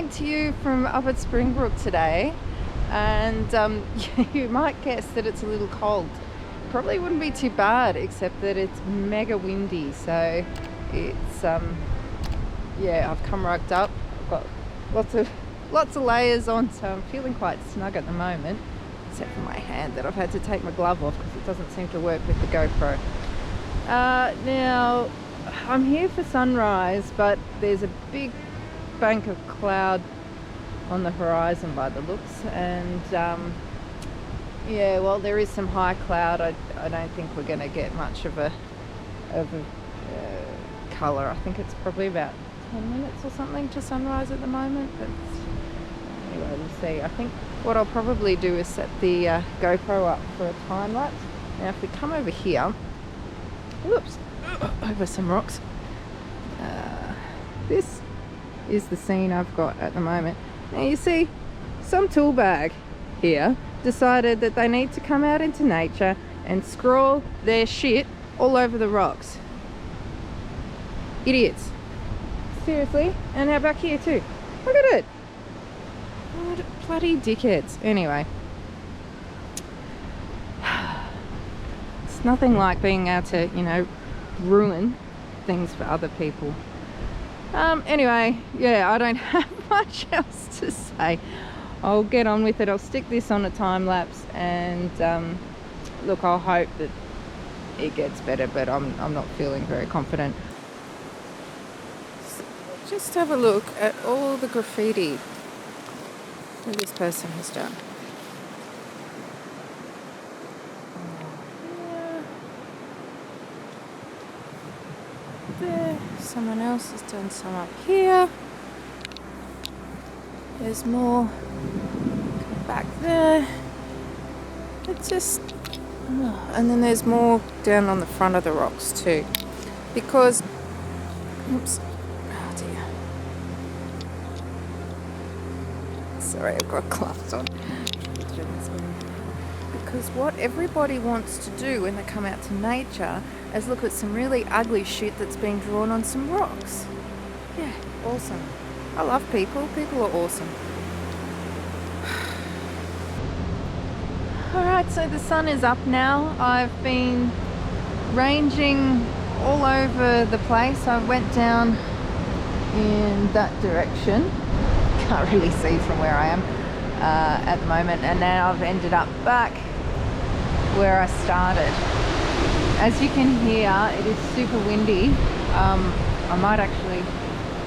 flying to you from up at Springbrook today, and you might guess that it's a little cold. Probably wouldn't be too bad, except that it's mega windy, so it's yeah, I've come rugged up. I've got lots of layers on, so I'm feeling quite snug at the moment, except for my hand that I've had to take my glove off because it doesn't seem to work with the GoPro. Now I'm here for sunrise, but there's a big bank of cloud on the horizon by the looks, and yeah, well, there is some high cloud. I don't think we're going to get much of a colour. I think it's probably about 10 minutes or something to sunrise at the moment, but anyway, we'll see. I think what I'll probably do is set the GoPro up for a time lapse. Now if we come over here, whoops, over some rocks, this is the scene I've got at the moment. Now you see, some tool bag here decided that they need to come out into nature and scrawl their shit all over the rocks. Idiots. Seriously. And now back here too. Look at it. What bloody dickheads. Anyway. It's nothing like being able to, you know, ruin things for other people. Anyway, yeah, I don't have much else to say. I'll get on with it. I'll stick this on a time lapse, and look, I'll hope that it gets better, but I'm not feeling very confident. So just have a look at all the graffiti that this person has done. There, someone else has done some up here. There's more back there. It's just, and then there's more down on the front of the rocks too, because, oops, oh dear, sorry, I've got gloves on. Because what everybody wants to do when they come out to nature is look at some really ugly shit that's been drawn on some rocks. Yeah, awesome. I love people. People are awesome. Alright, so the sun is up now. I've been ranging all over the place. I went down in that direction. Can't really see from where I am at the moment. And now I've ended up back where I started. As you can hear, it is super windy. I might actually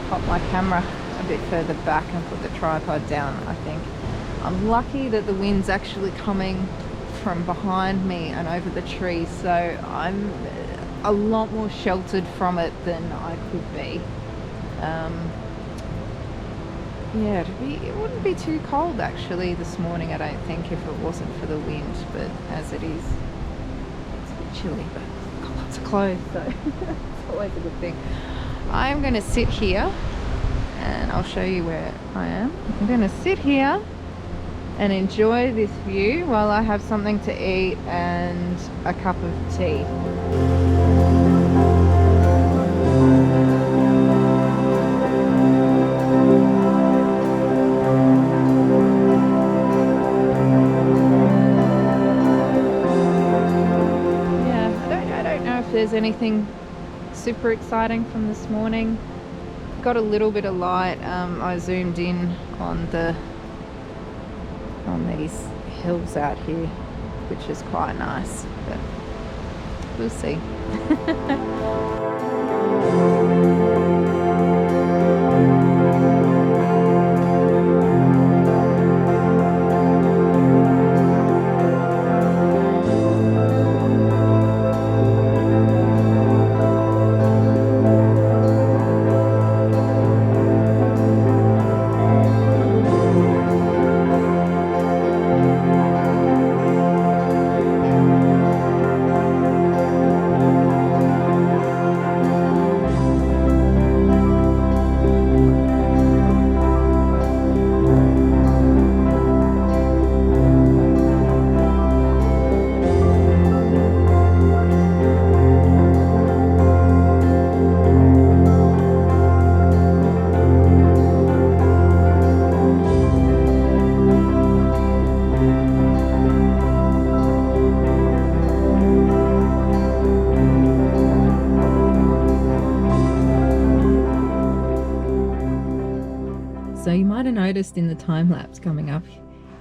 pop my camera a bit further back and put the tripod down. I think I'm lucky that the wind's actually coming from behind me and over the trees, so I'm a lot more sheltered from it than I could be. Yeah, it wouldn't be too cold actually this morning, I don't think, if it wasn't for the wind, but as it is, it's a bit chilly, but I've got lots of clothes, so it's always a good thing. I'm going to sit here and I'll show you where I am. I'm going to sit here and enjoy this view while I have something to eat and a cup of tea. Yeah, I don't know if there's anything super exciting from this morning. Got a little bit of light. I zoomed in on these hills out here, which is quite nice, but we'll see. noticed in the time lapse coming up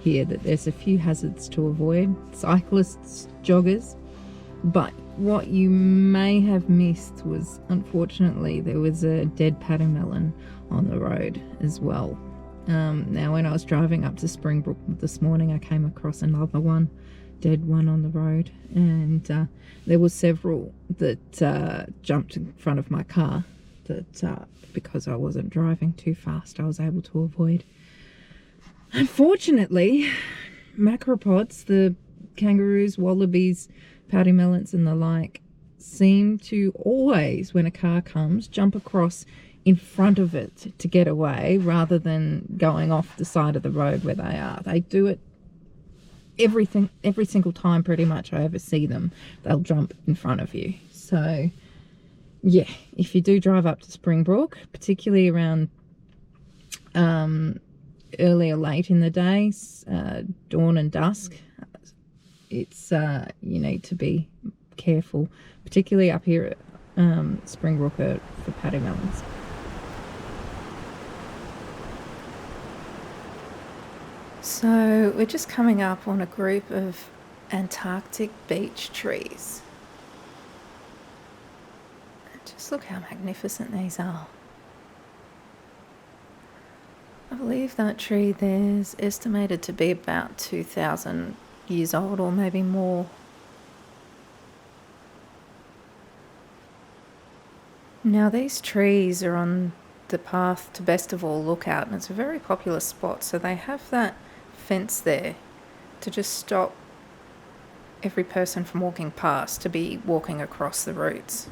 here that there's a few hazards to avoid, cyclists, joggers, but what you may have missed was, unfortunately, there was a dead pattern on the road as well. Now when I was driving up to Springbrook this morning, I came across another one, dead one on the road, and there were several that jumped in front of my car that because I wasn't driving too fast, I was able to avoid. Unfortunately, macropods, the kangaroos, wallabies, pattymellons and the like, seem to always, when a car comes, jump across in front of it to get away rather than going off the side of the road where they are. They do it every single time pretty much I ever see them. They'll jump in front of you. So yeah, if you do drive up to Springbrook, particularly around early or late in the day, dawn and dusk, it's you need to be careful, particularly up here at Springbrook for pattymellons. So we're just coming up on a group of Antarctic beech trees. Just look how magnificent these are. I believe that tree there's estimated to be about 2,000 years old, or maybe more. Now these trees are on the path to Bestival Lookout, and it's a very popular spot, so they have that fence there to just stop every person from walking past to be walking across the routes.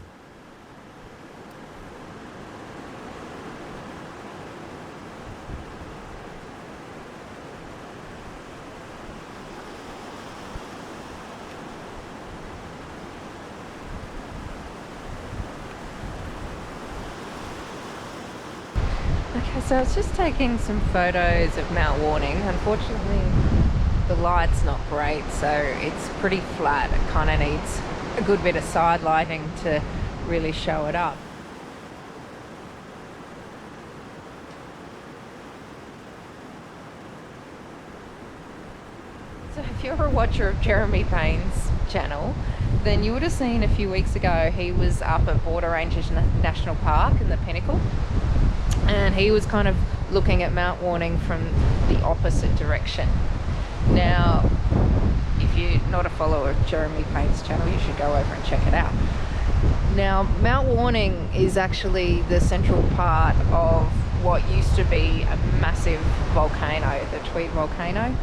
Okay, so I was just taking some photos of Mount Warning. Unfortunately, the light's not great, so it's pretty flat. It kind of needs a good bit of side lighting to really show it up. So if you're a watcher of Jeremy Payne's channel, then you would have seen a few weeks ago he was up at Border Ranges National Park in the Pinnacle, and he was kind of looking at Mount Warning from the opposite direction. Now, if you're not a follower of Jeremy Payne's channel, you should go over and check it out. Now, Mount Warning is actually the central part of what used to be a massive volcano, the Tweed volcano.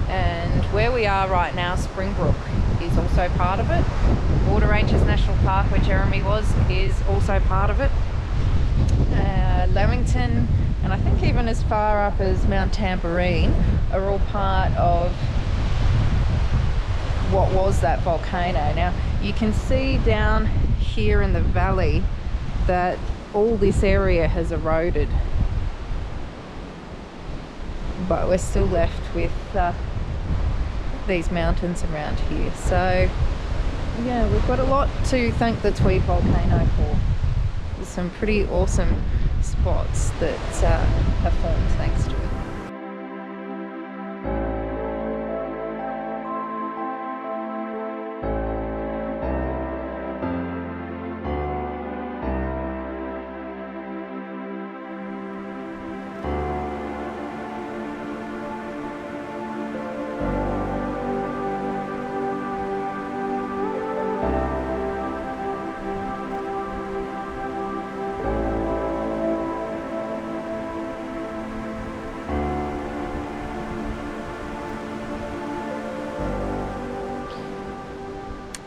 And where we are right now, Springbrook, is also part of it. Border Ranges National Park, where Jeremy was, is also part of it. Leamington, and I think even as far up as Mount Tamborine, are all part of what was that volcano. Now you can see down here in the valley that all this area has eroded, but we're still left with these mountains around here. So yeah, we've got a lot to thank the Tweed volcano for. There's some pretty awesome spots that have formed thanks to it.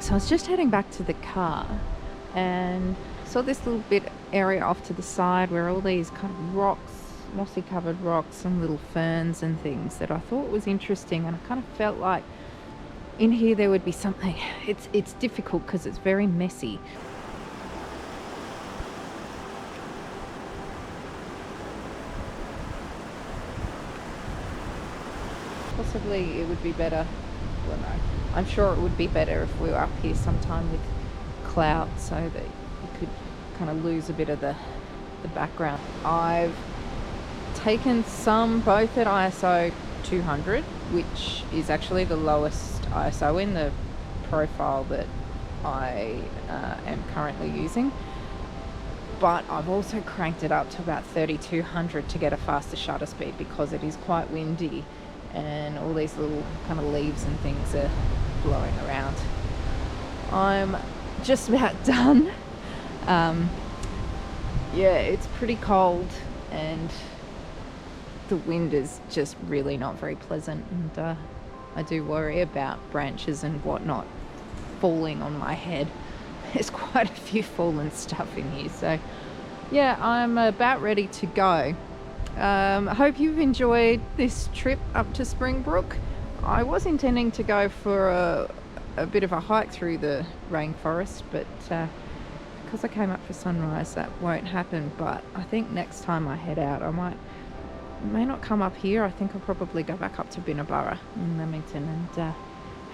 So I was just heading back to the car and saw this little bit area off to the side where all these kind of rocks, mossy covered rocks, some little ferns and things that I thought was interesting, and I kind of felt like in here there would be something. It's difficult because it's very messy. Possibly it would be better, well no, I'm sure it would be better if we were up here sometime with clouds so that you could kind of lose a bit of the background. I've taken some both at ISO 200, which is actually the lowest ISO in the profile that I am currently using, but I've also cranked it up to about 3200 to get a faster shutter speed because it is quite windy and all these little kind of leaves and things are blowing around. I'm just about done. Yeah, it's pretty cold and the wind is just really not very pleasant, and I do worry about branches and whatnot falling on my head. There's quite a few fallen stuff in here, so yeah, I'm about ready to go. I hope you've enjoyed this trip up to Springbrook. I was intending to go for a bit of a hike through the rainforest, but because I came up for sunrise that won't happen. But I think next time I head out I may not come up here. I think I'll probably go back up to Binnaburra in Leamington and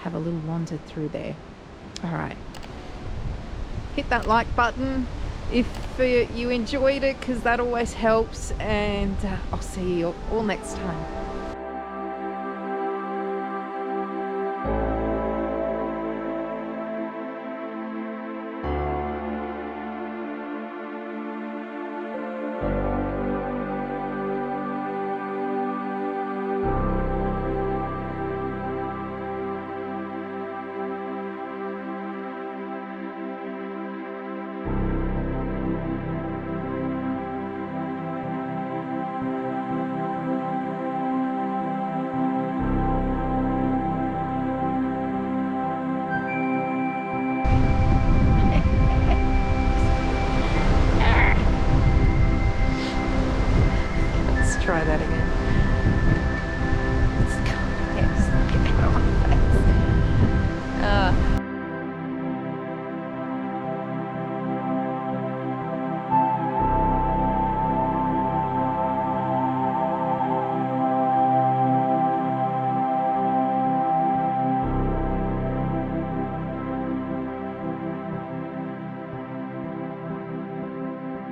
have a little wander through there. Alright, hit that like button if you enjoyed it, because that always helps, and I'll see you all next time.